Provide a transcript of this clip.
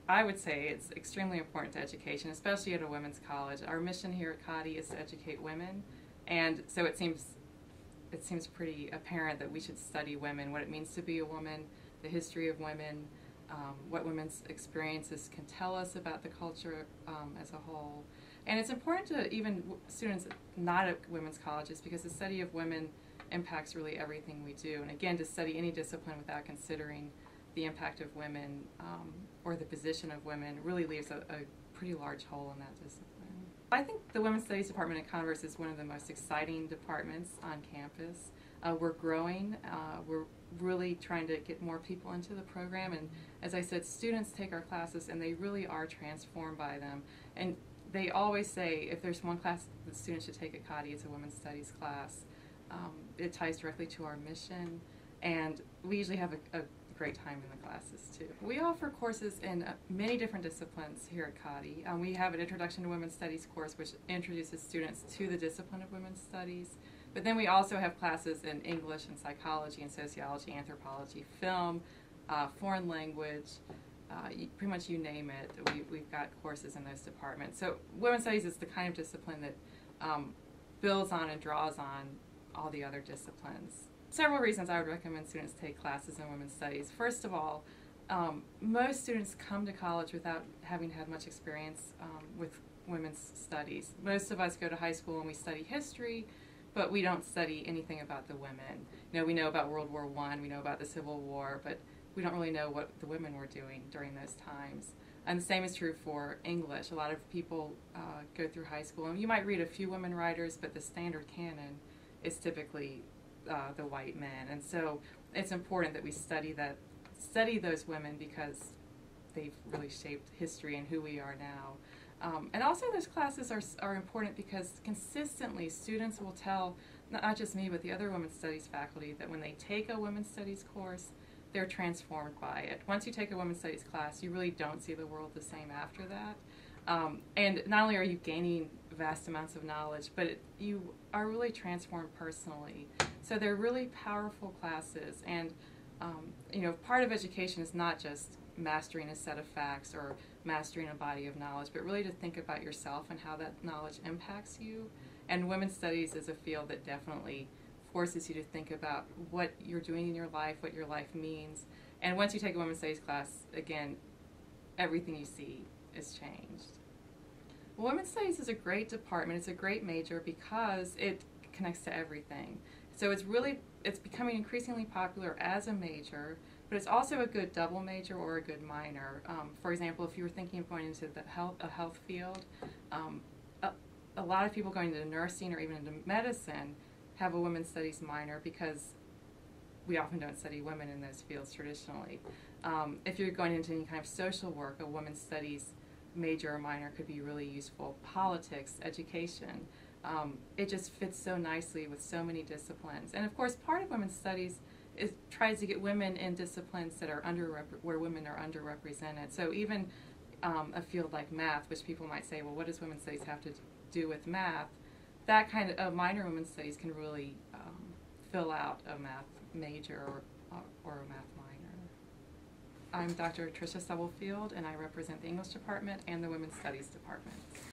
I would say it's extremely important to education, especially at a women's college. Our mission here at COTI is to educate women, and so it seems pretty apparent that we should study women, what it means to be a woman, the history of women, what women's experiences can tell us about the culture as a whole. And it's important to even students not at women's colleges, because the study of women impacts really everything we do. And again, to study any discipline without considering the impact of women or the position of women really leaves a pretty large hole in that discipline. I think the Women's Studies Department at Converse is one of the most exciting departments on campus. We're growing. We're really trying to get more people into the program. And as I said, students take our classes and they really are transformed by them. And they always say if there's one class that students should take at COTI, it's a Women's Studies class. It ties directly to our mission. And we usually have a great time in the classes too. We offer courses in many different disciplines here at COTI. We have an Introduction to Women's Studies course which introduces students to the discipline of women's studies. But then we also have classes in English and psychology and sociology, anthropology, film, foreign language, pretty much you name it. We've got courses in those departments. So women's studies is the kind of discipline that builds on and draws on all the other disciplines. Several reasons I would recommend students take classes in women's studies. First of all, most students come to college without having had much experience with women's studies. Most of us go to high school and we study history, but we don't study anything about the women. You know, we know about World War I, we know about the Civil War, but we don't really know what the women were doing during those times. And the same is true for English. A lot of people go through high school, and you might read a few women writers, but the standard canon is typically the white men. And so it's important that we study those women, because they've really shaped history and who we are now. And also those classes are important because consistently students will tell, not just me, but the other women's studies faculty, that when they take a women's studies course, they're transformed by it. Once you take a women's studies class, you really don't see the world the same after that. And not only are you gaining vast amounts of knowledge, but you are really transformed personally. So they're really powerful classes. And you know, part of education is not just mastering a set of facts or mastering a body of knowledge, but really to think about yourself and how that knowledge impacts you. And women's studies is a field that definitely forces you to think about what you're doing in your life, what your life means. And once you take a women's studies class, again, everything you see is changed. Well, women's studies is a great department. It's a great major because it connects to everything. So it's becoming increasingly popular as a major, but it's also a good double major or a good minor. For example, if you were thinking of going into a health field, a lot of people going into nursing or even into medicine have a women's studies minor, because we often don't study women in those fields traditionally. If you're going into any kind of social work, a women's studies major or minor could be really useful. Politics, education. It just fits so nicely with so many disciplines. And of course, part of women's studies tries to get women in disciplines that are where women are underrepresented. So even a field like math, which people might say, well, what does women's studies have to do with math? That kind of minor in women's studies can really fill out a math major or a math minor. I'm Dr. Tricia Stubblefield, and I represent the English department and the Women's Studies department.